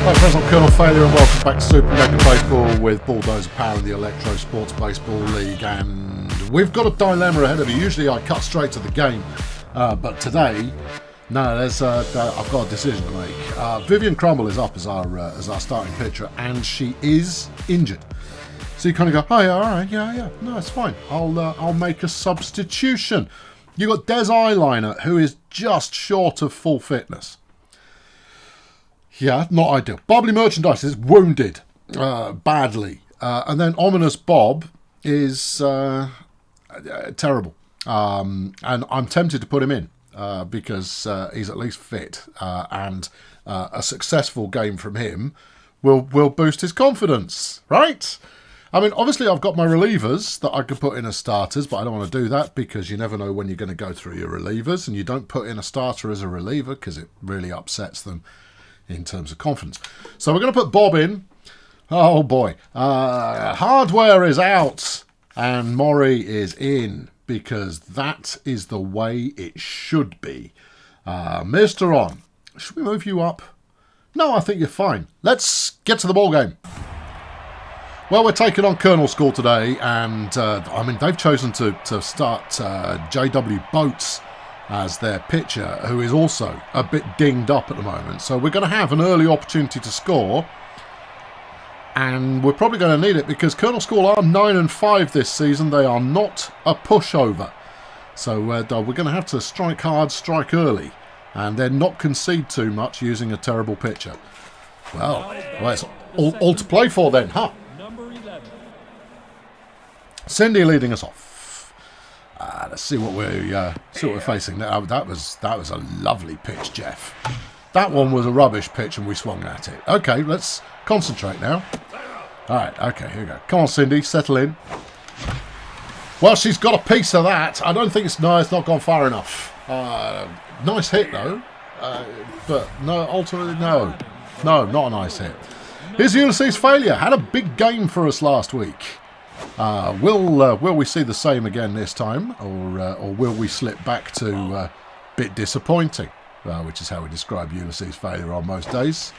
Hi friends, I'm Colonel Failure and welcome back to Super Mega Baseball with Bulldozer Power in the Electro Sports Baseball League. And we've got a dilemma ahead of you. Usually I cut straight to the game, but today, no, I've got a decision to make. Vivian Crumble is up as our starting pitcher, and she is injured. So you kind of go, oh yeah, all right, yeah, no, it's fine. I'll make a substitution. You got Des Eyeliner, who is just short of full fitness. Yeah, not ideal. Bubbly Merchandise is wounded badly. And then Ominous Bob is terrible. And I'm tempted to put him in because he's at least fit. And a successful game from him will boost his confidence, right? I mean, obviously I've got my relievers that I could put in as starters, but I don't want to do that because you never know when you're going to go through your relievers. And you don't put in a starter as a reliever because it really upsets them in terms of confidence. So we're going to put Bob in. Oh boy. Hardware is out and Maury is in because that is the way it should be. Mr. On, should we move you up? No, I think you're fine. Let's get to the ball game. Well, we're taking on Colonel School today, and I mean, they've chosen to start J.W. Boats as their pitcher, who is also a bit dinged up at the moment. So we're going to have an early opportunity to score, and we're probably going to need it because Colonel School are 9-5 this season. They are not a pushover. So we're going to have to strike hard, strike early, and then not concede too much using a terrible pitcher. Well, it's all to play for then, huh? Cindy leading us off. Let's see what we're facing now. That was a lovely pitch, Jeff. That one was a rubbish pitch, and we swung at it. Okay, let's concentrate now. All right, okay, here we go. Come on, Cindy, settle in. Well, she's got a piece of that. I don't think it's not gone far enough. Nice hit though, but ultimately no, not a nice hit. Here's Ulysses Failure. Had a big game for us last week. Will we see the same again this time, or will we slip back to bit disappointing, which is how we describe Ulysses' failure on most days.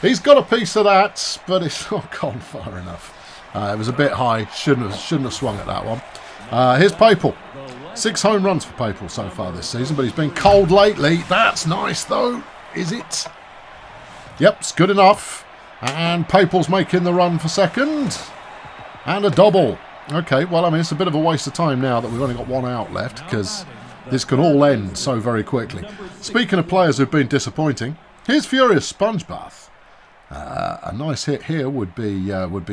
He's got a piece of that, but it's not gone far enough. It was a bit high. Shouldn't have swung at that one. Here's Papal. 6 home runs for Papal so far this season, but he's been cold lately. That's nice though, is it? Yep, it's good enough. And Papal's making the run for second. And a double. Okay, well, I mean, it's a bit of a waste of time now that we've only got one out left because this can all end so very quickly. Speaking of players who've been disappointing, here's Furious Sponge Bath. A nice hit here would be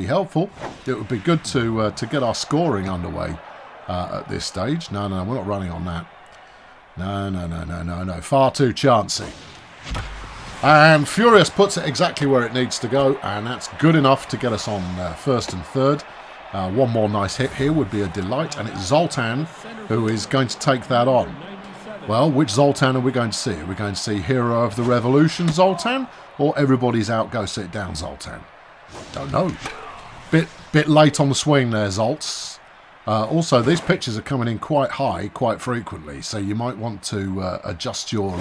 helpful. It would be good to get our scoring underway at this stage. No, we're not running on that. No. Far too chancy. And Furious puts it exactly where it needs to go, and that's good enough to get us on first and third. One more nice hit here would be a delight, and it's Zoltan who is going to take that on. Well, which Zoltan are we going to see? Are we going to see Hero of the Revolution Zoltan, or Everybody's Out, Go Sit Down Zoltan? Don't know. Bit late on the swing there, Zolts. Also, these pitches are coming in quite high quite frequently, so you might want to adjust your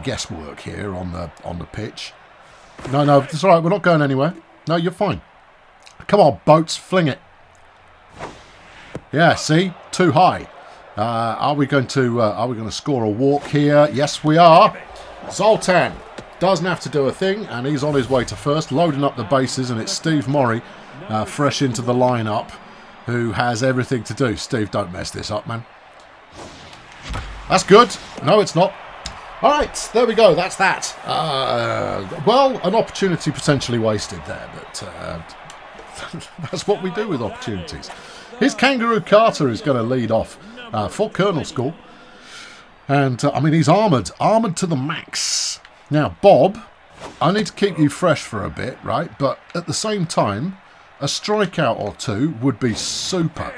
guesswork here on the pitch. No, it's all right. We're not going anywhere. No, you're fine. Come on, Boats, fling it. Yeah, see, too high. Are we going to score a walk here? Yes, we are. Zoltan doesn't have to do a thing, and he's on his way to first, loading up the bases, and it's Steve Maury, fresh into the lineup, who has everything to do. Steve, don't mess this up, man. That's good. No, it's not. All right, there we go. That's that. Well, an opportunity potentially wasted there, but that's what we do with opportunities. Here's Kangaroo Carter, who's going to lead off for Colonel School. And, I mean, he's armoured to the max. Now, Bob, I need to keep you fresh for a bit, right? But at the same time, a strikeout or two would be super.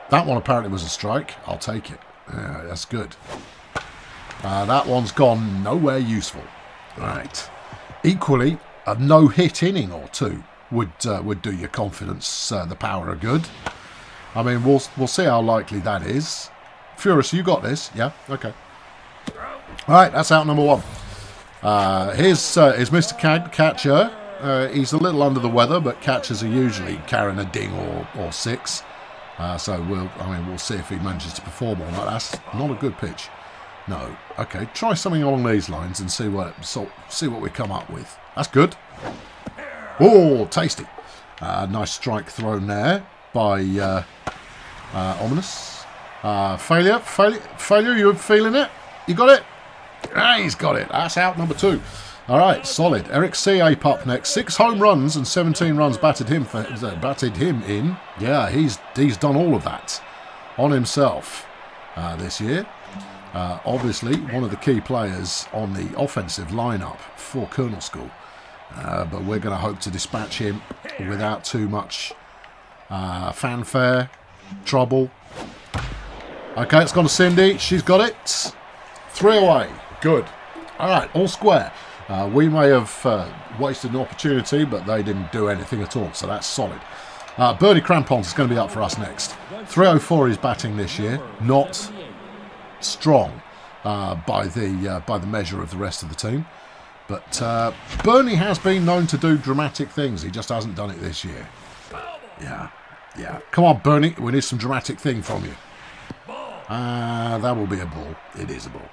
That one apparently was a strike. I'll take it. Yeah, that's good. That one's gone nowhere useful. Right. Equally, a no-hit inning or two would do your confidence the power of good. I mean, we'll see how likely that is. Furious, you got this? Yeah? Okay. All right, that's out number one. Here's Mr. Catcher. He's a little under the weather, but catchers are usually carrying a ding or six. So we'll see if he manages to perform on that. That's not a good pitch. No. Okay, try something along these lines and see what we come up with. That's good. Oh, tasty. Nice strike thrown there by Ominous. Failure. You feeling it? You got it? He's got it. That's out number 2. All right, solid. Eric C. Ape up next. 6 home runs and 17 runs batted him in. Yeah, he's done all of that on himself this year. Obviously, one of the key players on the offensive lineup for Colonel School. But we're going to hope to dispatch him without too much fanfare, trouble. Okay, it's gone to Cindy. She's got it. 3 away. Good. All right, all square. We may have wasted an opportunity, but they didn't do anything at all, so that's solid. Bernie Crampons is going to be up for us next. 304 is batting this year, not strong by the measure of the rest of the team. But Bernie has been known to do dramatic things. He just hasn't done it this year. Yeah. Come on, Bernie. We need some dramatic thing from you. That will be a ball. It is a ball.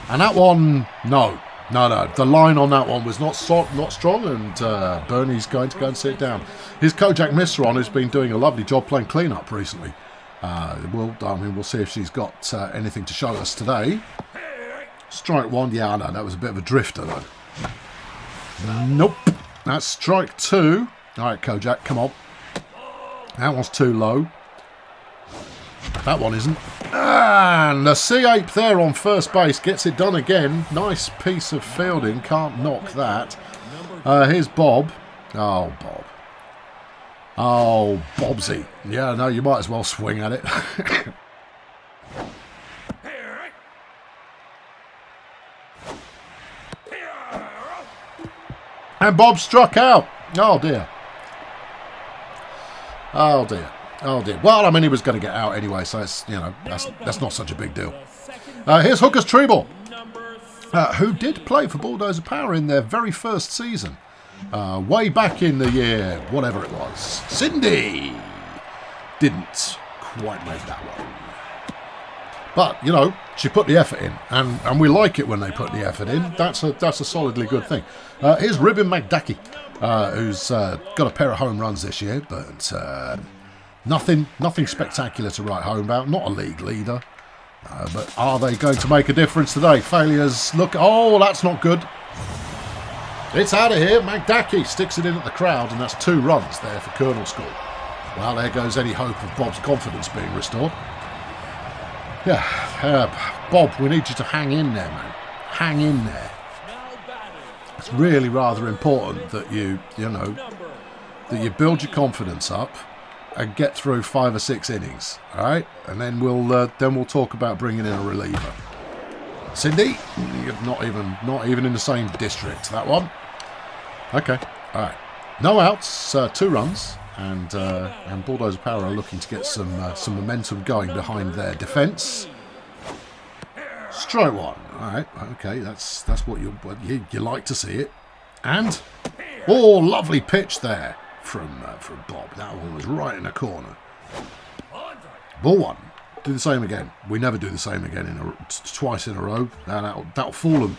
And that one, no. The line on that one was not strong, and Bernie's going to go and sit down. His Kojak Misron has been doing a lovely job playing clean-up recently. We'll see if she's got anything to show us today. Strike 1, yeah, no, that was a bit of a drifter, though. Nope. That's strike 2. All right, Kojak, come on. That one's too low. That one isn't. And the Sea Ape there on first base gets it done again. Nice piece of fielding. Can't knock that. Here's Bob. Oh, Bob. Oh, Bobsy. Yeah, no, you might as well swing at it. And Bob struck out. Oh, dear. Oh, dear. Oh, dear. Well, I mean, he was going to get out anyway, so it's, that's not such a big deal. Here's Hooker's Treble, who did play for Bulldozer Power in their very first season. Way back in the year, whatever it was. Cindy didn't quite make that one. But, she put the effort in, and we like it when they put the effort in. That's a solidly good thing. Here's Ribbon McDucky, who's got a pair of home runs this year, but nothing spectacular to write home about. Not a league leader. But are they going to make a difference today? Failures, look, oh, that's not good. It's out of here. McDucky sticks it in at the crowd, and that's 2 runs there for Colonel School. Well, there goes any hope of Bob's confidence being restored. Yeah, Bob, we need you to hang in there, man. Hang in there. It's really rather important that you build your confidence up and get through 5 or 6 innings, all right? And then we'll talk about bringing in a reliever. Cindy, not even in the same district. That one. Okay, all right. No outs, 2 runs. And Bulldozer Power are looking to get some momentum going behind their defence. Strike 1. All right, okay, that's what you like to see it. And lovely pitch there from Bob. That one was right in the corner. Ball 1. Do the same again. We never do the same again twice in a row. That'll fool them.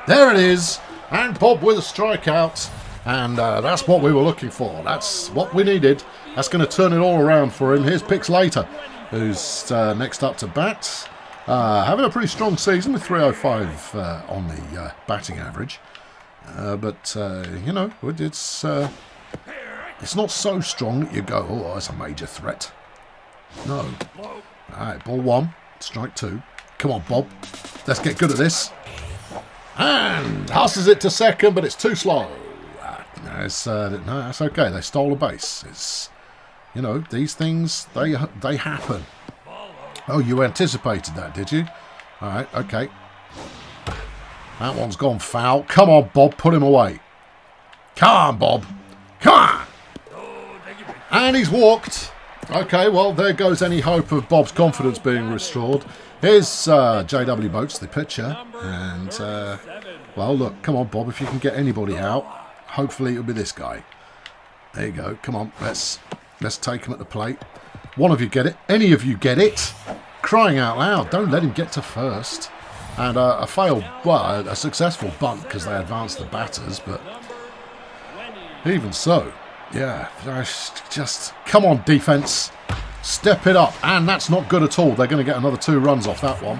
There it is, and Bob with a strikeout. And that's what we were looking for. That's what we needed. That's going to turn it all around for him. Here's Pix Later, who's next up to bat. Having a pretty strong season with 305 on the batting average. But it's not so strong that you go, oh, that's a major threat. No. All right, ball 1, strike 2. Come on, Bob. Let's get good at this. And passes it to second, but it's too slow. No, that's okay. They stole a base. It's, these things, they happen. Oh, you anticipated that, did you? All right, okay. That one's gone foul. Come on, Bob, put him away. Come on, Bob. Come on. And he's walked. Okay, well, there goes any hope of Bob's confidence being restored. Here's J.W. Boats, the pitcher. And, well, look, come on, Bob, if you can get anybody out, hopefully it'll be this guy. There you go. Come on, let's take him at the plate. One of you get it. Any of you get it. Crying out loud, don't let him get to first. And a failed, well, a successful bunt because they advanced the batters, but even so, yeah, just come on, defence, step it up. And that's not good at all. They're going to get another 2 runs off that one.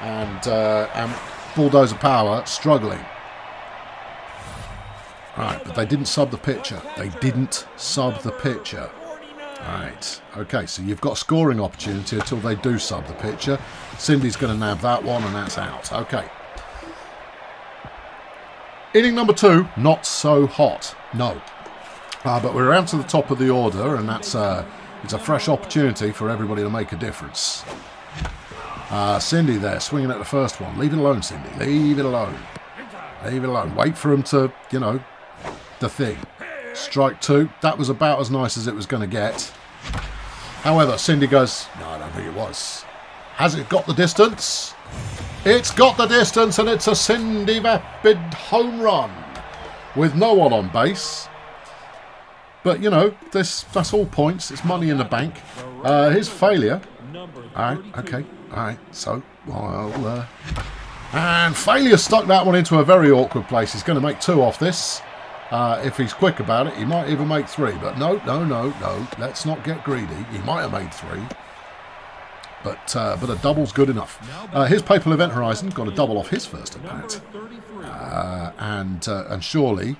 And Bulldozer Power struggling. Right, but they didn't sub the pitcher. They didn't sub the pitcher. Right, okay, so you've got a scoring opportunity until they do sub the pitcher. Cindy's going to nab that one, and that's out. Okay. Inning number 2, not so hot. No. But we're around to the top of the order, and that's it's a fresh opportunity for everybody to make a difference. Cindy there, swinging at the first one. Leave it alone, Cindy. Leave it alone. Leave it alone. Wait for him to, you know, the thing. Strike 2. That was about as nice as it was going to get. However, Cindy goes, no, I don't think it was. Has it got the distance? It's got the distance, and it's a Cindy Vapid home run with no one on base. But, you know, that's all points. It's money in the bank. His failure. All right, okay. All right, so, well, and failure stuck that one into a very awkward place. He's going to make 2 off this. If he's quick about it, he might even make 3. But no. Let's not get greedy. He might have made 3. But a double's good enough. Here's Papal Event Horizon. Got a double off his first at bat. And surely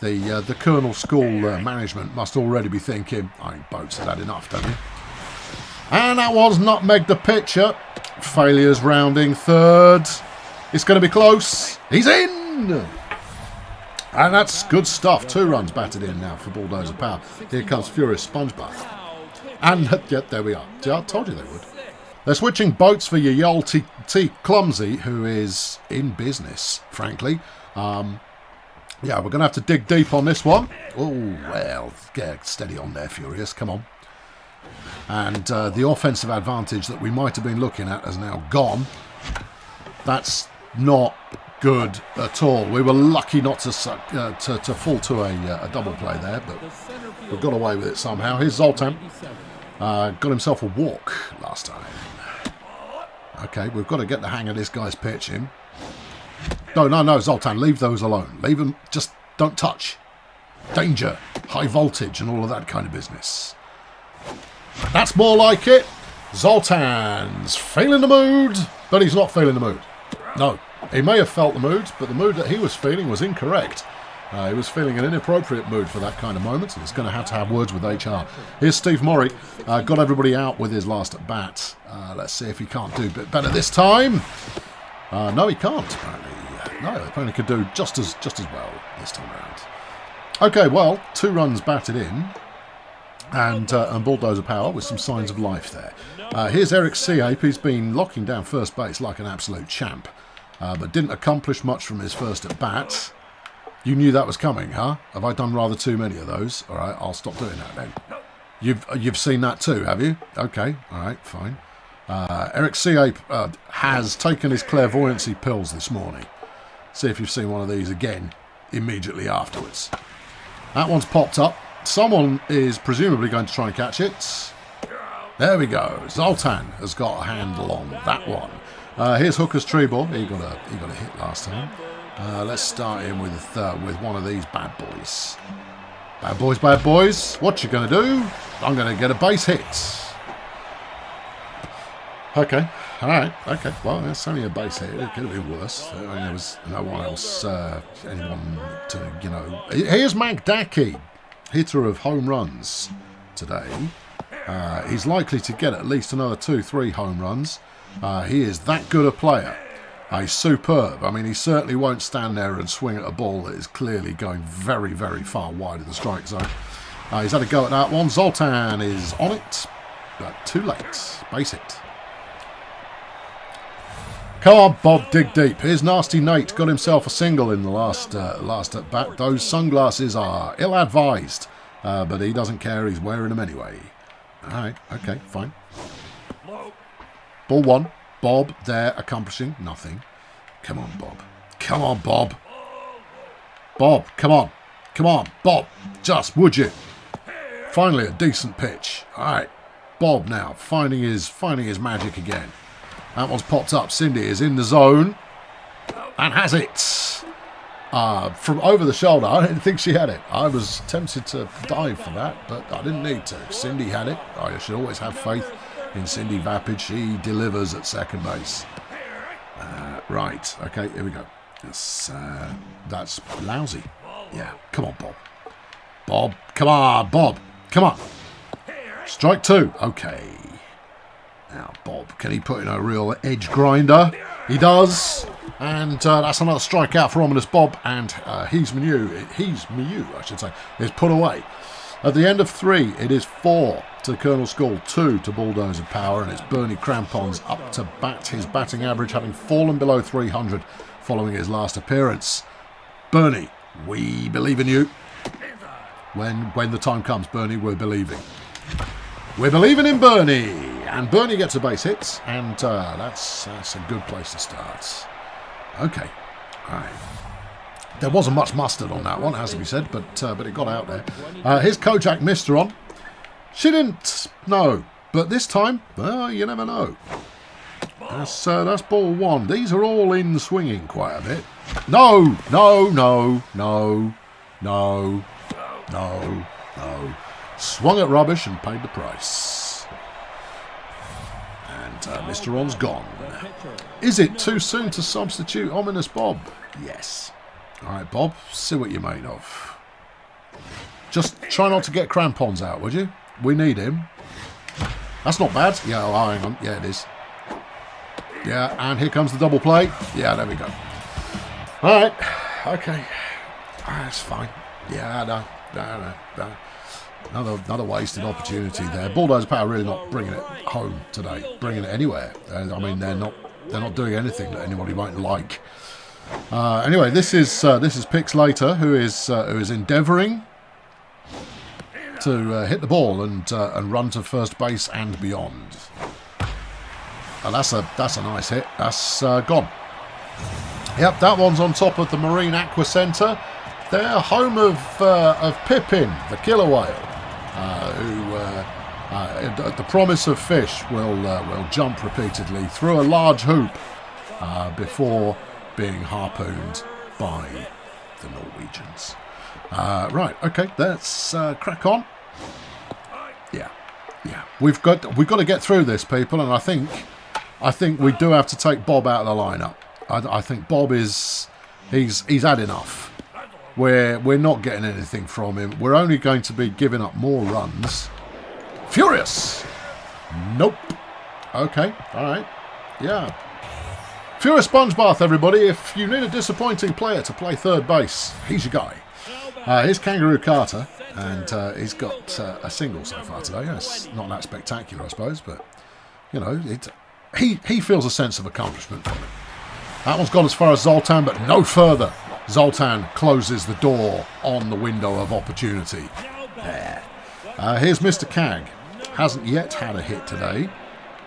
the Colonel School management must already be thinking, I think Boats has had enough, don't you? And that one's nutmegged the pitcher. Failures rounding 3rd. It's going to be close. He's in! And that's good stuff. 2 runs batted in now for Bulldozer Power. Here comes Furious Sponge Bath. And, yeah, there we are. See, I told you they would. They're switching Boats for your Yol T. Clumsy, who is in business, frankly. Yeah, we're going to have to dig deep on this one. Oh, well, get steady on there, Furious. Come on. And the offensive advantage that we might have been looking at has now gone. That's not good at all. We were lucky not to fall to a double play there, but we got away with it somehow. Here's Zoltan. Got himself a walk last time. Okay, we've got to get the hang of this guy's pitching. No, Zoltan, leave those alone. Leave them, just don't touch. Danger, high voltage and all of that kind of business. That's more like it. Zoltan's feeling the mood, but he's not feeling the mood. No, he may have felt the mood, but the mood that he was feeling was incorrect. He was feeling an inappropriate mood for that kind of moment, and he's going to have words with HR. Here's Steve Murray. Got everybody out with his last at bat. Let's see if he can't do a bit better this time. No, he can't, apparently. No, apparently could do just as well this time around. Okay, well, 2 runs batted in. And Bulldozer Power with some signs of life there. Here's Eric Seape. He's been locking down first base like an absolute champ. But didn't accomplish much from his first at bat. You knew that was coming, huh? Have I done rather too many of those? All right, I'll stop doing that then. You've seen that too, have you? Okay, all right, fine. Eric Seape has taken his clairvoyancy pills this morning. See if you've seen one of these again immediately afterwards. That one's popped up. Someone is presumably going to try and catch it. There we go. Zoltan has got a handle on that one. Here's Hooker's tree ball. He got a hit last time. Let's start in with one of these bad boys. Bad boys. What you going to do? I'm going to get a base hit. Okay. All right. Okay. Well, it's only a base hit. It could have been worse. I mean, there was no one else, anyone to, you know. Here's McDackey, hitter of home runs today. He's likely to get at least another 2-3 home runs. He is that good a player. He's superb. I mean, he certainly won't stand there and swing at a ball that is clearly going very, very far wide of the strike zone. He's had a go at that one. Zoltan is on it, but too late. Base hit. Come on, Bob, dig deep. Here's Nasty Nate. Got himself a single in the last at bat. Those sunglasses are ill-advised, but he doesn't care. He's wearing them anyway. All right, okay, fine. Ball 1. Bob there accomplishing nothing. Come on, Bob. Come on, Bob. Bob, come on. Come on, Bob. Just, would you? Finally, a decent pitch. All right. Bob now, finding his magic again. That one's popped up. Cindy is in the zone. And has it. From over the shoulder. I didn't think she had it. I was tempted to dive for that, but I didn't need to. Cindy had it. I should always have faith in Cindy Vapid. She delivers at second base. Right. Okay, here we go. That's lousy. Yeah. Come on, Bob. Bob. Come on, Bob. Come on. Strike 2. Okay. Now, Bob, can he put in a real edge grinder? He does. And that's another strikeout for Ominous Bob. And he's Miu, I should say, is put away. At the end of 3, it is 4 to Colonel School, 2 to Bulldozer Power. And it's Bernie Crampons up to bat. His batting average having fallen below 300 following his last appearance. Bernie, we believe in you. When the time comes, Bernie, we're believing. We're believing in Bernie. And Bernie gets a base hit. And that's a good place to start. Okay. All right. There wasn't much mustard on that one, has to be said, but it got out there. Here's Kojak missed her on. She didn't know. But this time, well, you never know. That's ball 1. These are all in swinging quite a bit. No, no, no, no, no, no, no. Swung at rubbish and paid the price. And Mr. On's gone. Is it too soon to substitute Ominous Bob? Yes. All right, Bob, see what you're made of. Just try not to get crampons out, would you? We need him. That's not bad. Yeah, oh, hang on. Yeah, it is. Yeah, and here comes the double play. Yeah, there we go. All right. Okay. That's fine. Yeah, no. Another wasted opportunity there. Bulldozer Power really not bringing it home today. Bringing it anywhere. I mean, they're not doing anything that anybody might like. Anyway, this is Pix Later, who is endeavouring to hit the ball and run to first base and beyond. And that's a nice hit. That's gone. Yep, that one's on top of the Marine Aqua Centre. They're home of Pippin, the killer whale, who, at the promise of fish, will jump repeatedly through a large hoop before being harpooned by the Norwegians. Right, okay, let's crack on. Yeah. We've got to get through this, people, and I think we do have to take Bob out of the lineup. I think Bob he's had enough. We're not getting anything from him. We're only going to be giving up more runs. Furious! Nope. Okay, all right. Yeah. Furious Sponge Bath, everybody. If you need a disappointing player to play third base, he's your guy. Here's Kangaroo Carter, and he's got a single so far today. It's not that spectacular, I suppose, but, you know, he feels a sense of accomplishment from it. That one's gone as far as Zoltan, but no further. Zoltan closes the door on the window of opportunity. There. Here's Mr. Cag. Hasn't yet had a hit today.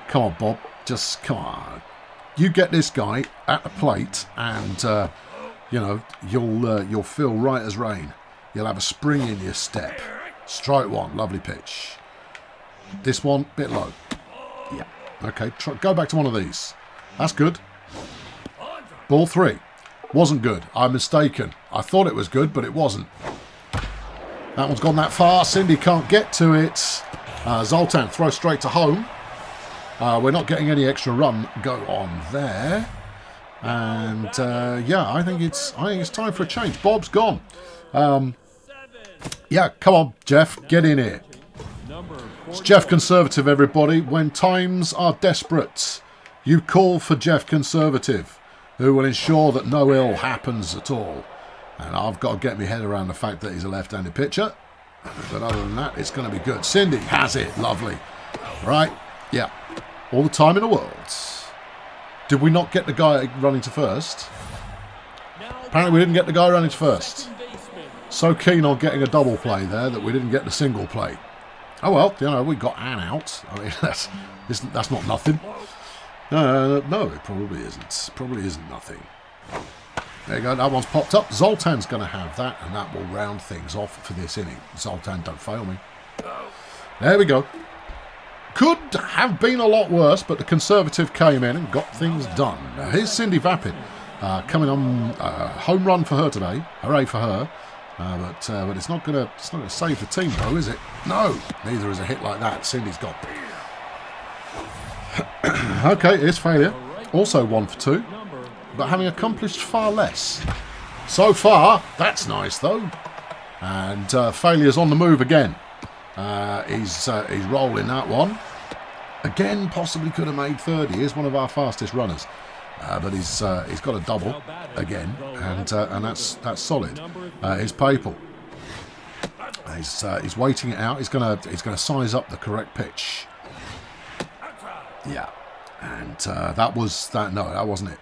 Come on, Bob. Just come on. You get this guy at the plate, and you know you'll feel right as rain. You'll have a spring in your step. Strike 1. Lovely pitch. This one, bit low. Yeah. Okay. Go back to one of these. That's good. Ball 3. Wasn't good. I'm mistaken. I thought it was good, but it wasn't. That one's gone that far. Cindy can't get to it. Zoltan throws straight to home. We're not getting any extra run go on there. And yeah, I think it's time for a change. Bob's gone. Yeah, come on, Jeff, get in here. It's Jeff Conservative, everybody. When times are desperate, you call for Jeff Conservative, who will ensure that no ill happens at all. And I've got to get my head around the fact that he's a left-handed pitcher. But other than that, it's going to be good. Cindy has it. Lovely. Right. Yeah. All the time in the world. Did we not get the guy running to first? Apparently we didn't get the guy running to first. So keen on getting a double play there that we didn't get the single play. Oh well, you know, we got Anne out. I mean, that's not nothing. No, it probably isn't. Probably isn't nothing. There you go, that one's popped up. Zoltan's going to have that, and that will round things off for this inning. Zoltan, don't fail me. There we go. Could have been a lot worse, but the Conservative came in and got things done. Here's Cindy Vapid coming on home run for her today. Hooray for her. But it's not going to save the team, though, is it? No, neither is a hit like that. Cindy's got. Okay, here's failure. Also 1 for 2. But having accomplished far less. So far, that's nice though. And failure's on the move again. He's rolling that one. Again, possibly could have made third. He is one of our fastest runners. But he's got a double again, and that's solid. Here's Papal. He's waiting it out. He's gonna size up the correct pitch. Yeah, and that wasn't it.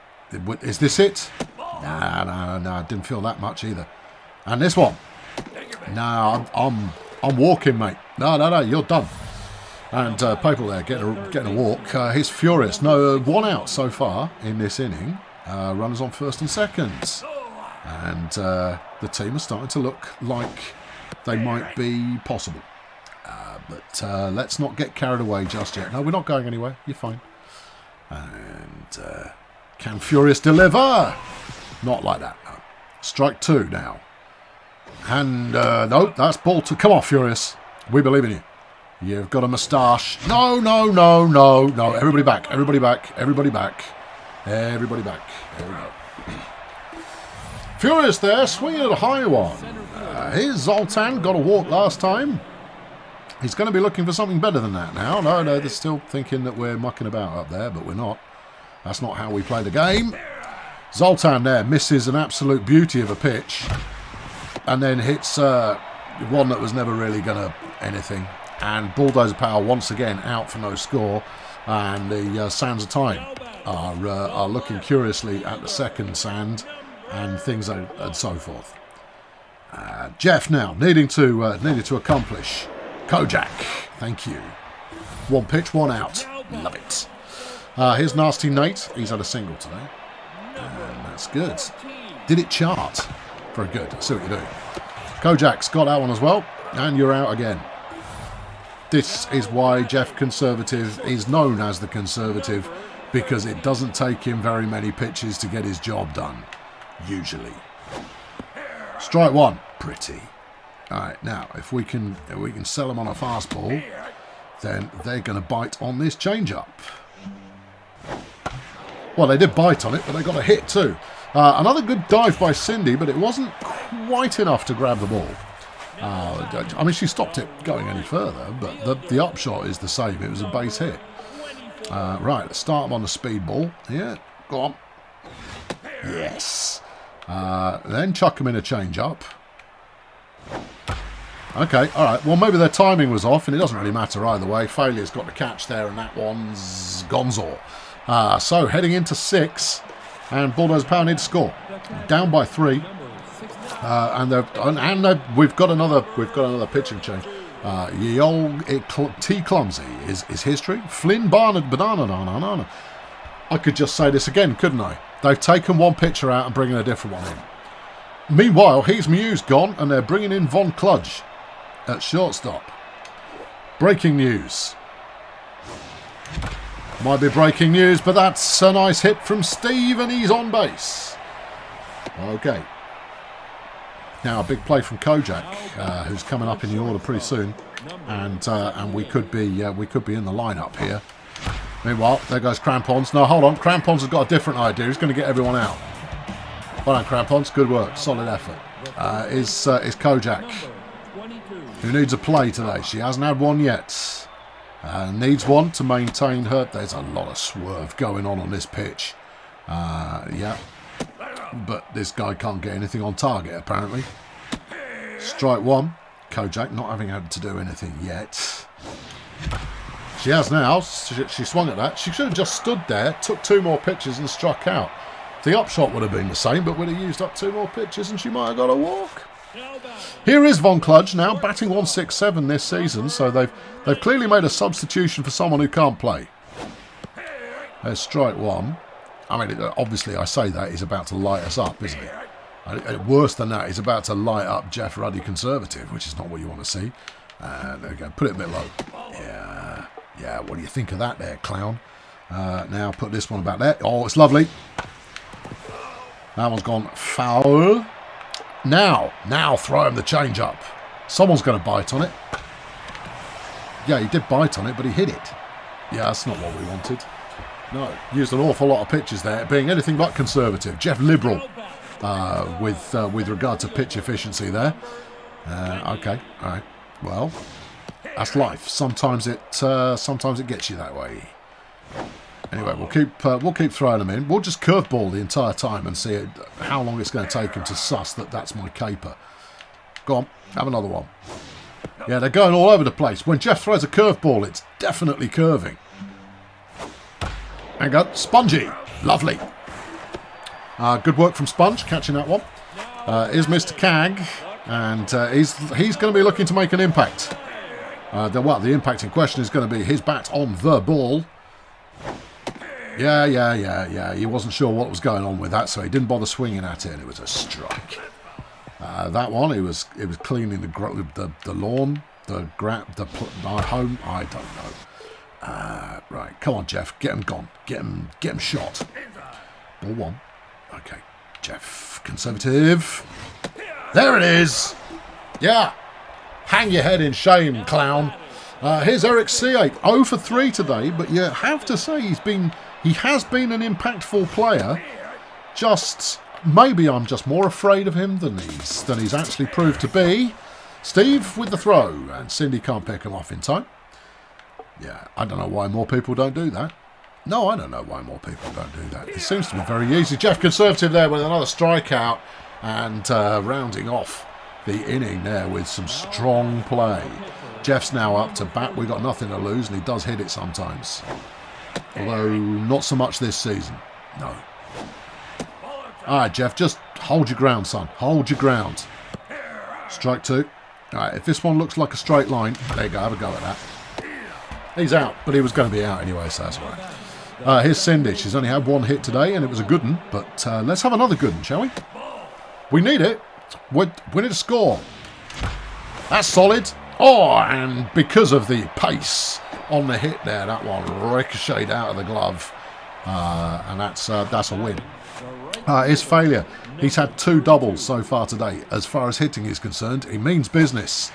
Is this it? Nah, didn't feel that much either. And this one? Nah, I'm walking, mate. No, you're done. And Papal there getting a walk. He's furious. No, 1 out so far in this inning. Runners on first and second. And the team are starting to look like they might be possible. But let's not get carried away just yet. No, we're not going anywhere. You're fine. And can Furious deliver? Not like that. No. Strike 2 now. And no, that's ball 2. Come on, Furious. We believe in you. You've got a moustache. No. Everybody back. There we go. Furious there, swinging at a high one. Here's Zoltan. Got a walk last time. He's going to be looking for something better than that now. No, they're still thinking that we're mucking about up there, but we're not. That's not how we play the game. Zoltan there misses an absolute beauty of a pitch. And then hits one that was never really going to anything. And Bulldozer Power once again out for no score. And the Sands of Time are looking curiously at the second sand. And things and so forth. Jeff now needing to accomplish. Kojak, thank you. 1 pitch, 1 out. Love it. Here's Nasty Nate. He's had a single today. And that's good. Did it chart? Very good. I see what you're doing. Kojak's got that one as well. And you're out again. This is why Jeff Conservative is known as the Conservative, because it doesn't take him very many pitches to get his job done. Usually. Strike 1. Pretty. Alright, now if we can sell them on a fastball, then they're going to bite on this changeup. Well, they did bite on it, but they got a hit too. Another good dive by Cindy, but it wasn't quite enough to grab the ball. I mean, she stopped it going any further, but the upshot is the same. It was a base hit. Right, let's start them on the speed ball. Yeah, go on. Yes. Then chuck them in a change-up. Okay, all right. Well, maybe their timing was off, and it doesn't really matter either way. Failure's got the catch there, and that one's gonzo. So heading into 6, and Bulldozer Power need to score. Down by 3, and we've got another pitching change. T Clumsy is history. Flynn Barnard banana. I could just say this again, couldn't I? They've taken one pitcher out and bringing a different one in. Meanwhile, he's Muse gone, and they're bringing in Von Kludge at shortstop. Breaking news. Might be breaking news, but that's a nice hit from Steve, and he's on base. Okay. Now a big play from Kojak, who's coming up in the order pretty soon, and we could be in the lineup here. Meanwhile, there goes Crampons. No, hold on. Crampons has got a different idea. He's going to get everyone out. Well done, Crampons. Good work. Solid effort. Is Kojak, who needs a play today. She hasn't had one yet. Needs one to maintain her. There's a lot of swerve going on this pitch. Yeah. But this guy can't get anything on target, apparently. Strike 1. Kojak not having had to do anything yet. She has now. She swung at that. She should have just stood there, took 2 more pitches and struck out. The upshot would have been the same, but would have used up 2 more pitches and she might have got a walk. Here is Von Kludge now batting 167 this season, so they've clearly made a substitution for someone who can't play. There's strike one. I mean, obviously I say that he's about to light us up, isn't he? And worse than that, he's about to light up Jeff Ruddy Conservative, which is not what you want to see. And there we go, put it a bit low. Yeah, what do you think of that there, clown? Now put this one about there. Oh, it's lovely. That one's gone foul. Now throw him the change up. Someone's going to bite on it. Yeah, he did bite on it, but he hit it. Yeah, that's not what we wanted. No, used an awful lot of pitches there, being anything but conservative. Jeff Liberal with regard to pitch efficiency there. Okay, all right. Well, that's life. Sometimes it gets you that way. Anyway, we'll keep throwing them in. We'll just curveball the entire time and see how long it's going to take him to suss that that's my caper. Go on, have another one. Yeah, they're going all over the place. When Jeff throws a curveball, it's definitely curving. Hang on, Spongy, lovely. Good work from Sponge, catching that one. Is Mr. Cag, and he's going to be looking to make an impact. The impact in question is going to be his bat on the ball. Yeah. He wasn't sure what was going on with that, so he didn't bother swinging at it, and it was a strike. That one, it was cleaning the lawn, my home. I don't know. Right, come on, Jeff, get him gone, get him shot. Ball one. Okay, Jeff, conservative. There it is. Yeah, hang your head in shame, clown. Here's Eric C8, 0 for 3 today, but you have to say he has been an impactful player. Just maybe I'm just more afraid of him than he's actually proved to be. Steve with the throw, and Cindy can't pick him off in time. Yeah, I don't know why more people don't do that. No, I don't know why more people don't do that. It seems to be very easy. Jeff Conservative there with another strikeout, and rounding off the inning there with some strong play. Jeff's now up to bat. We've got nothing to lose, and he does hit it sometimes. Although not so much this season. No. All right, Jeff, just hold your ground, son. Hold your ground. Strike two. All right, if this one looks like a straight line, there you go, have a go at that. He's out, but he was going to be out anyway, so that's all right. Here's Cindy. She's only had one hit today, and it was a good one, but let's have another good one, shall we? We need it. We need a score. That's solid. Oh, and because of the pace on the hit there, that one ricocheted out of the glove, and that's a win. His failure. He's had 2 doubles so far today. As far as hitting is concerned, he means business.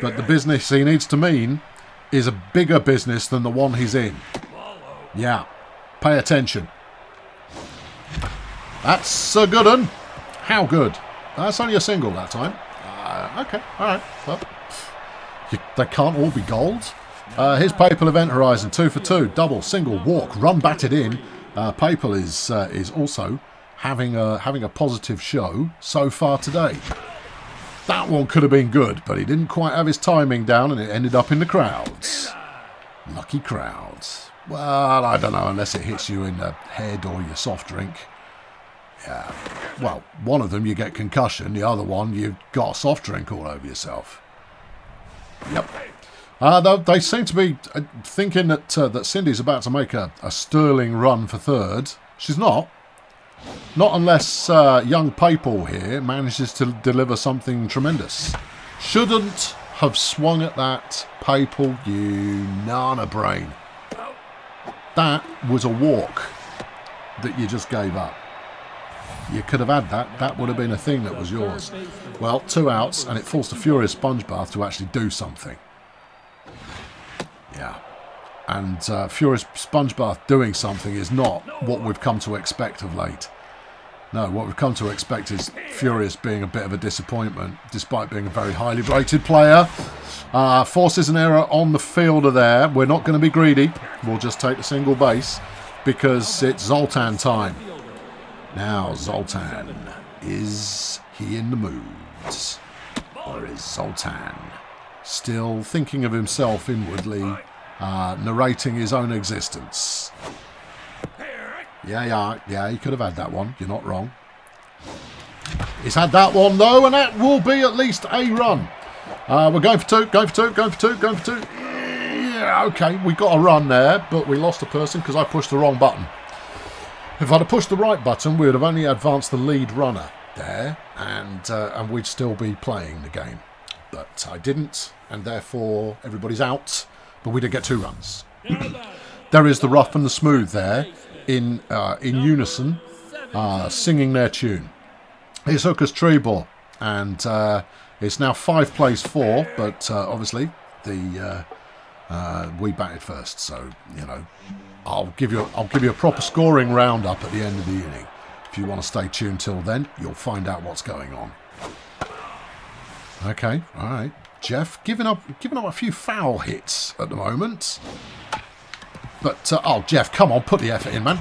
But the business he needs to mean is a bigger business than the one he's in. Yeah, pay attention. That's a good one. How good? That's only a single that time. Okay, all right. Well, they can't all be gold. Here's Papal Event Horizon, 2 for 2, double, single, walk, run batted in. Papal is also having a positive show so far today. That one could have been good, but he didn't quite have his timing down, and it ended up in the crowds. Lucky crowds. Well, I don't know, unless it hits you in the head or your soft drink. Yeah. Well, one of them you get concussion, the other one you've got a soft drink all over yourself. Yep. They seem to be thinking that Cindy's about to make a sterling run for third. She's not. Not unless young Papal here manages to deliver something tremendous. Shouldn't have swung at that, Papal, you nana brain. That was a walk that you just gave up. You could have had that. That would have been a thing that was yours. Well, 2 outs, and it falls to Furious Spongebath to actually do something. Yeah. And Furious Spongebath doing something is not what we've come to expect of late. No, what we've come to expect is Furious being a bit of a disappointment, despite being a very highly rated player. Forces an error on the fielder there. We're not going to be greedy. We'll just take the single base because it's Zoltan time. Now, Zoltan, is he in the mood? Or is Zoltan still thinking of himself inwardly, narrating his own existence? Yeah, he could have had that one. You're not wrong. He's had that one though, and that will be at least a run. We're going for two, going for two, going for two, going for two. Yeah, okay, we got a run there, but we lost a person because I pushed the wrong button. If I'd have pushed the right button, we would have only advanced the lead runner there, and we'd still be playing the game. But I didn't, and therefore everybody's out, but we did get 2 runs. There is the rough and the smooth there, in unison, singing their tune. Here's Hooker's Tree Ball, and it's now 5 plays 4, but obviously we batted first, so you know I'll give you a proper scoring roundup at the end of the inning. If you want to stay tuned till then, you'll find out what's going on. Okay, all right, Jeff giving up a few foul hits at the moment, but oh Jeff, come on, put the effort in, man.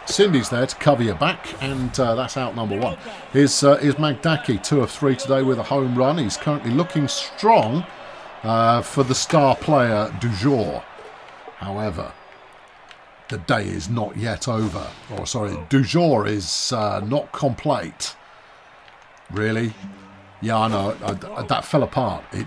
Cindy's there to cover your back, and that's out number 1. Here's Magdaki, 2 of 3 today with a home run. He's currently looking strong for the star player du jour. However, the day is not yet over. Or sorry, du jour is not complete. Really? Yeah, I know. That fell apart. It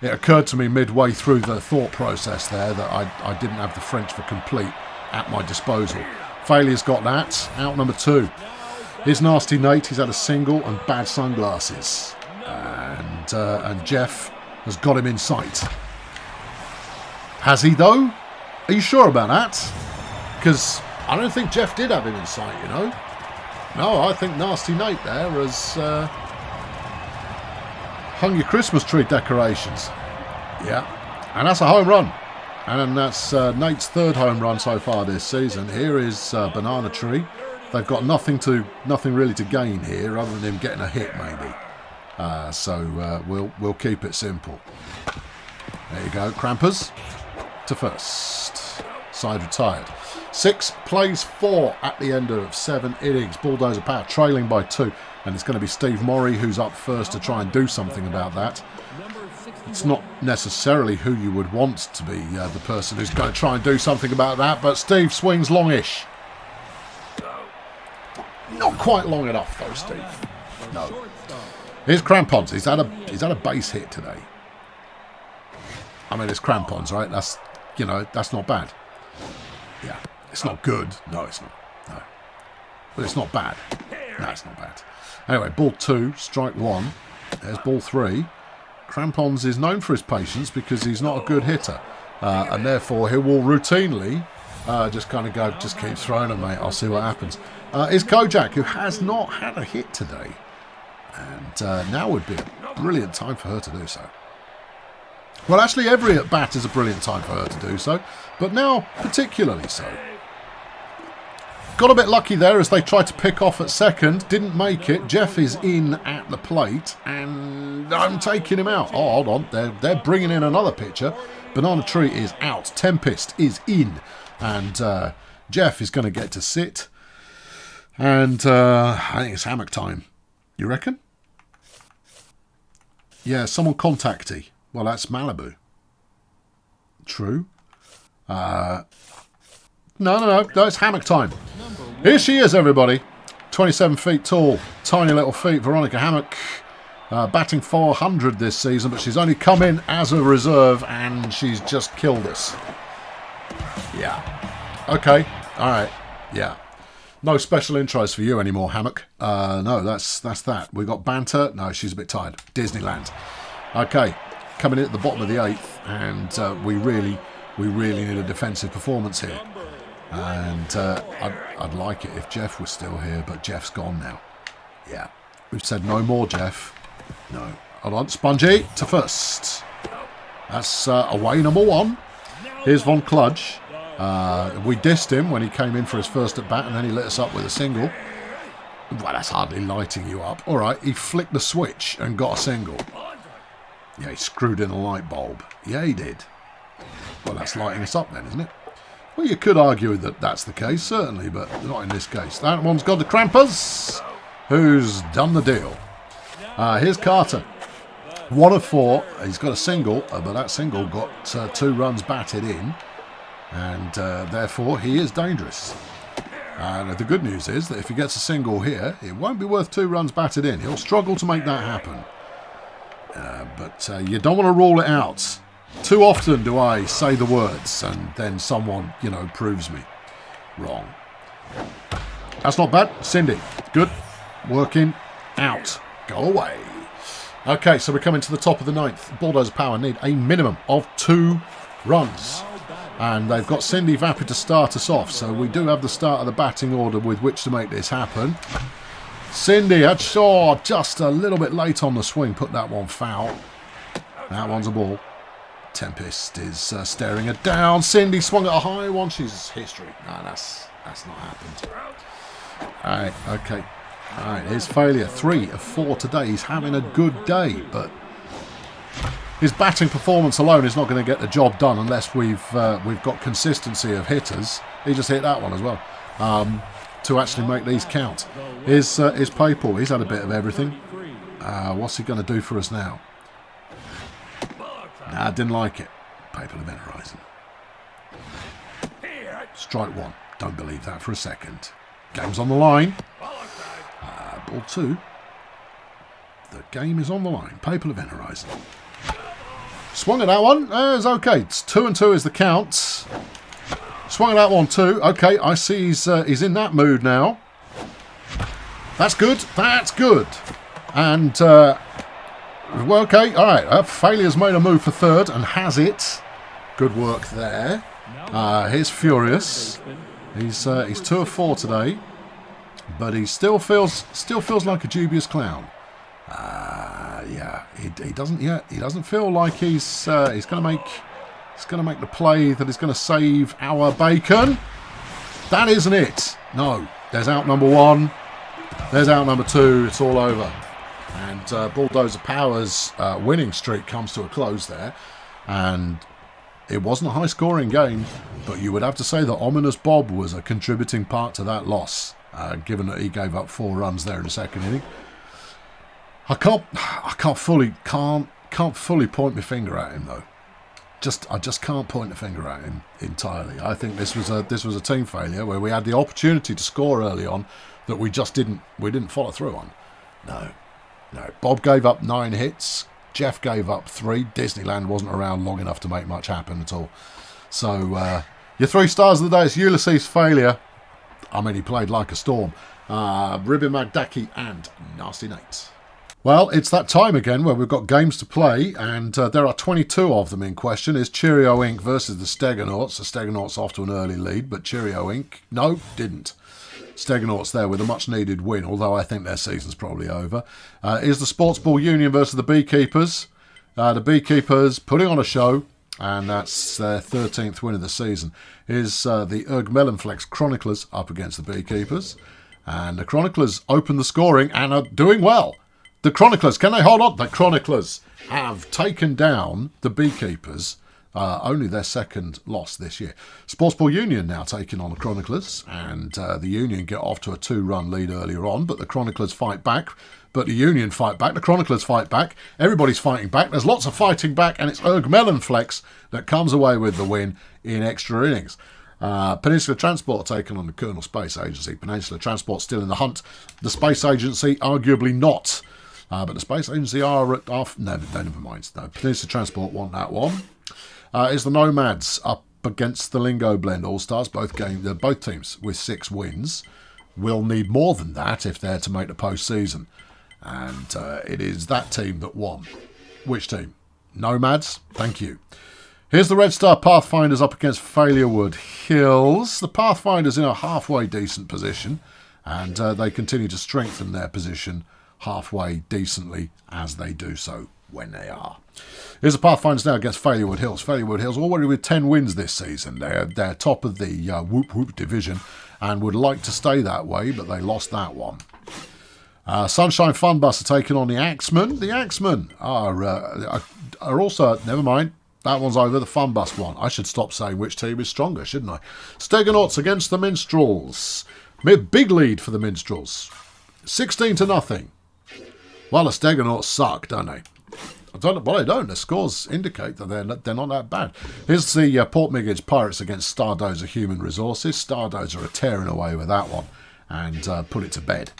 occurred to me midway through the thought process there that I didn't have the French for complete at my disposal. Failure's got that. Out number 2. Here's Nasty Nate. He's had a single and bad sunglasses. And Jeff has got him in sight. Has he though? Are you sure about that? Because I don't think Jeff did have him in sight, you know. No, I think Nasty Nate there has hung your Christmas tree decorations. Yeah, and that's a home run. And that's Nate's 3rd home run so far this season. Here is Banana Tree. They've got nothing really to gain here other than him getting a hit maybe. So we'll keep it simple. There you go, Crampers to first. Side retired. 6 plays 4 at the end of 7 innings. Bulldozer Power trailing by 2, and it's going to be Steve Morrie who's up first to try and do something about that. It's not necessarily who you would want to be the person who's going to try and do something about that, but Steve swings longish. Not quite long enough though, Steve. No. Here's Crampons. He's had a base hit today. I mean, it's Crampons, right? That's not bad. Yeah, it's not good. No, it's not. No, but it's not bad. No, it's not bad. Anyway, ball 2, strike 1. There's ball 3. Crampons is known for his patience because he's not a good hitter, and therefore he will routinely just kind of go, just keep throwing him, mate. I'll see what happens. Is Kojak, who has not had a hit today, and now would be a brilliant time for her to do so. Well, actually, every at-bat is a brilliant time for her to do so, but now particularly so. Got a bit lucky there as they tried to pick off at second. Didn't make it. Jeff is in at the plate, and I'm taking him out. Oh, hold on. They're bringing in another pitcher. Banana Tree is out. Tempest is in, and Jeff is going to get to sit. And I think it's hammock time. You reckon? Yeah, someone contactee. Well, that's Malibu. True. No, it's hammock time. Here she is, everybody. 27 feet tall, tiny little feet, Veronica Hammock. Batting 400 this season, but she's only come in as a reserve, and she's just killed us. Yeah. Okay. All right. Yeah. No special intros for you anymore, Hammock. No, that's that. We got banter. No, she's a bit tired. Disneyland. Okay. Coming in at the bottom of the 8th, and we really need a defensive performance here. And I'd like it if Jeff was still here, but Jeff's gone now. Yeah, we've said no more, Jeff. No. Hold on, Spongy to first. That's away number 1. Here's Von Kludge. We dissed him when he came in for his first at bat, and then he lit us up with a single. Well, that's hardly lighting you up. All right, he flicked the switch and got a single. Yeah, he screwed in a light bulb. Yeah, he did. Well, that's lighting us up then, isn't it? Well, you could argue that that's the case, certainly, but not in this case. That one's got the Crampers, who's done the deal. Here's Carter. 1 of 4. He's got a single, but that single got 2 runs batted in, and therefore he is dangerous. And the good news is that if he gets a single here, it won't be worth 2 runs batted in. He'll struggle to make that happen. But you don't want to rule it out. Too often do I say the words and then someone, proves me wrong. That's not bad. Cindy, good. Working out. Go away. Okay, so we're coming to the top of the 9th. Bulldozer Power need a minimum of 2 runs. And they've got Cindy Vapid to start us off. So we do have the start of the batting order with which to make this happen. Cindy, just a little bit late on the swing. Put that one foul. That one's a ball. Tempest is staring her down. Cindy swung at a high one. She's history. No, that's not happened. All right, okay. All right, here's failure. 3 of 4 today. He's having a good day, but his batting performance alone is not going to get the job done unless we've got consistency of hitters. He just hit that one as well to actually make these count. Here's Papal. He's had a bit of everything. What's he going to do for us now? Nah, didn't like it. Papal event horizon. Strike 1. Don't believe that for a second. Game's on the line. Ball 2. The game is on the line. Papal event horizon. Swung at that one. It's okay. It's 2 and 2 is the count. Swung at that one too. Okay, I see he's in that mood now. That's good. That's good. And well, okay. All right. Failure's made a move for 3rd and has it. Good work there. Here's Furious. He's 2 of 4 today, but he still feels like a dubious clown. Yeah, he doesn't yet. He doesn't feel like he's going to make the play that is going to save our bacon. That isn't it. No, there's out number 1. There's out number 2. It's all over. And Bulldozer Power's winning streak comes to a close there. And it wasn't a high-scoring game, but you would have to say that Ominous Bob was a contributing part to that loss, given that he gave up 4 runs there in the 2nd inning. I can't fully point my finger at him though. I just can't point the finger at him entirely. I think this was a team failure where we had the opportunity to score early on that we didn't follow through on. No. Bob gave up 9 hits. Jeff gave up 3. Disneyland wasn't around long enough to make much happen at all. So your 3 stars of the day is Ulysses failure. I mean, he played like a storm. Ribbon Magdaki and Nasty Nate. Well, it's that time again where we've got games to play, and there are 22 of them in question. Is Cheerio Inc. versus the Stegonauts. The Stegonauts off to an early lead, but Cheerio Inc. no, didn't. Stegonauts there with a much-needed win, although I think their season's probably over. Is the Sports Ball Union versus the Beekeepers. The Beekeepers putting on a show, and that's their 13th win of the season. Is the Erg Melonflex Chroniclers up against the Beekeepers. And the Chroniclers open the scoring and are doing well. The Chroniclers, can they hold on? The Chroniclers have taken down the Beekeepers. Only their 2nd loss this year. Sportsball Union now taking on the Chroniclers, and the Union get off to a 2-run lead earlier on, but the Chroniclers fight back. But the Union fight back, the Chroniclers fight back, everybody's fighting back, there's lots of fighting back, and it's Erg Melonflex that comes away with the win in extra innings. Peninsula Transport taking on the Colonel Space Agency. Peninsula Transport still in the hunt. The Space Agency arguably not. But the Space Agency are at off. No, never mind. No, Peninsula Transport won that one. Is the Nomads up against the Lingo Blend All-Stars? Both teams with 6 wins. Will need more than that if they're to make the postseason. And it is that team that won. Which team? Nomads? Thank you. Here's the Red Star Pathfinders up against Failurewood Hills. The Pathfinders in a halfway decent position. And they continue to strengthen their position halfway decently as they do so when they are. Here's the Pathfinders now against Failurewood Hills. Failurewood Hills already with 10 wins this season. They're top of the Whoop Whoop division and would like to stay that way, but they lost that one. Sunshine Fun Bus are taking on the Axemen. The Axemen are also, never mind, that one's over, the Fun Bus one. I should stop saying which team is stronger, shouldn't I? Stegonauts against the Minstrels. Big lead for the Minstrels. 16-0. Well, the Stegonauts suck, don't they? I don't know. Well, I don't. The scores indicate that they're not that bad. Here's the Port Miggage Pirates against Stardozer Human Resources. Stardozer are tearing away with that one and put it to bed.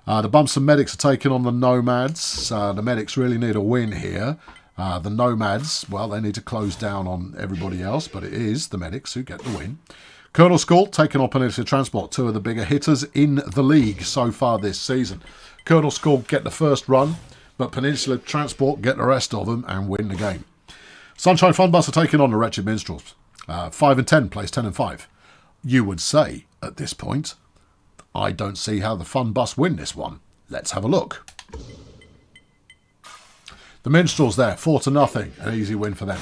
The Bumps and Medics are taking on the Nomads. The Medics really need a win here. The Nomads, well, they need to close down on everybody else, but it is the Medics who get the win. Colonel Skull taking on Peninsula Transport, two of the bigger hitters in the league so far this season. Colonel Skull get the first run, but Peninsula Transport get the rest of them and win the game. Sunshine Fun Bus are taking on the Wretched Minstrels. 5 and 10 plays 10 and 5. You would say, at this point, I don't see how the Fun Bus win this one. Let's have a look. The Minstrels there, 4-0, an easy win for them.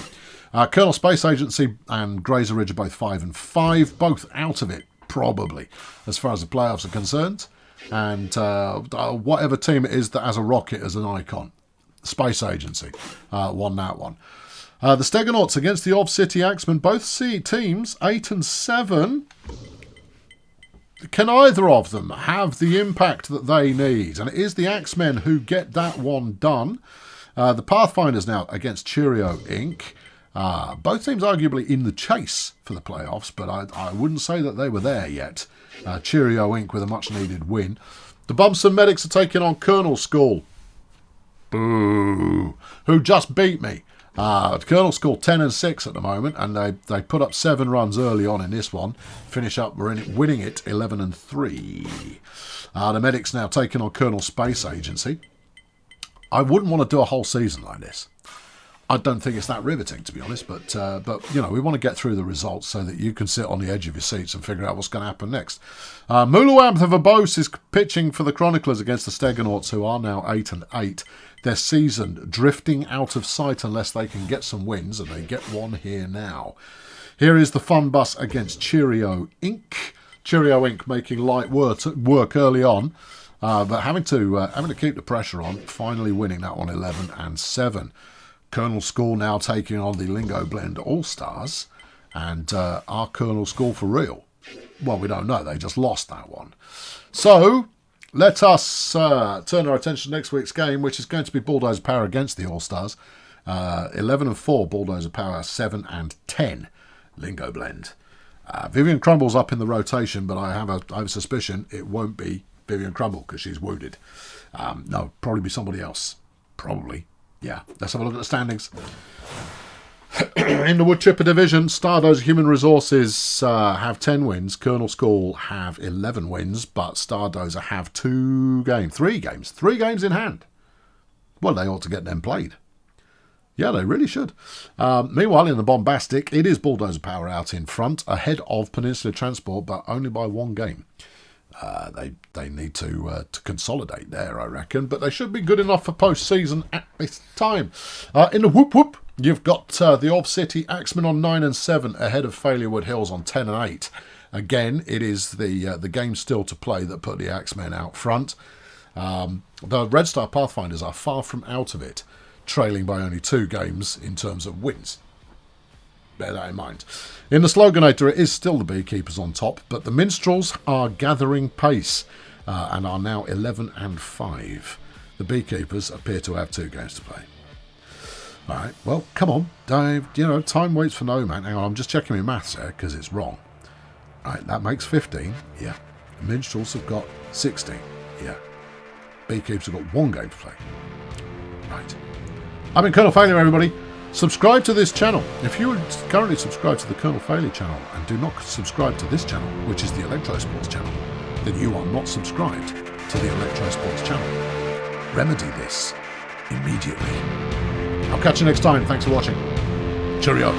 Colonel Space Agency and Grazer Ridge are both 5 and 5, both out of it, probably, as far as the playoffs are concerned. And whatever team it is that has a rocket as an icon, Space Agency won that one. The Stegonauts against the Ov City Axemen, both teams 8 and 7. Can either of them have the impact that they need? And it is the Axemen who get that one done. The Pathfinders now against Cheerio Inc. Both teams arguably in the chase for the playoffs, but I wouldn't say that they were there yet. Cheerio Inc. with a much-needed win. The Bumps and Medics are taking on Colonel Skull. Boo! Who just beat me. Colonel Skull 10 and 6 at the moment, and they put up 7 runs early on in this one. Finish up winning it 11 and 3. The Medics now taking on Colonel Space Agency. I wouldn't want to do a whole season like this. I don't think it's that riveting, to be honest, but you know, we want to get through the results so that you can sit on the edge of your seats and figure out what's going to happen next. Muluwamth of Verbose is pitching for the Chroniclers against the Stegonauts, who are now 8 and 8. Their season drifting out of sight unless they can get some wins, and they get one here now. Here is the Fun Bus against Cheerio Inc. Cheerio Inc. making light work early on, but having to keep the pressure on, finally winning that one 11 and 7. Colonel Skull now taking on the Lingo Blend All-Stars. And are Colonel Skull for real? Well, we don't know. They just lost that one. So, let us turn our attention to next week's game, which is going to be Bulldozer Power against the All-Stars. 11 and 4, Bulldozer Power. 7 and 10, Lingo Blend. Vivian Crumble's up in the rotation, but I have a suspicion it won't be Vivian Crumble because she's wounded. No, probably be somebody else. Probably. Yeah, let's have a look at the standings. In the Wood Chipper division, Stardozer Human Resources have 10 wins. Colonel Skull have 11 wins, but Stardozer have 3 games in hand. Well, they ought to get them played. Yeah, they really should. Meanwhile, in the Bombastic, it is Bulldozer Power out in front, ahead of Peninsula Transport, but only by 1 game. They need to consolidate there, I reckon, but they should be good enough for postseason at this time. In the Whoop Whoop, you've got the Ov City Axemen on 9 and 7, ahead of Failurewood Hills on 10 and 8. Again, it is the game still to play that put the Axemen out front. The Red Star Pathfinders are far from out of it, trailing by only 2 games in terms of wins. Bear that in mind. In the Sloganator, it is still the Beekeepers on top, but the Minstrels are gathering pace and are now 11 and 5. The Beekeepers appear to have 2 games to play. All right, well, come on, Dave. You know, time waits for no man. Hang on, I'm just checking my maths there because it's wrong. All right, that makes 15. Yeah. The Minstrels have got 16. Yeah. Beekeepers have got 1 game to play. Right. I've been Colonel Failure, everybody. Subscribe to this channel. If you would currently subscribe to the Colonel Failure channel and do not subscribe to this channel, which is the Electro Sports channel, then you are not subscribed to the Electro Sports channel. Remedy this immediately. I'll catch you next time. Thanks for watching. Cheerio.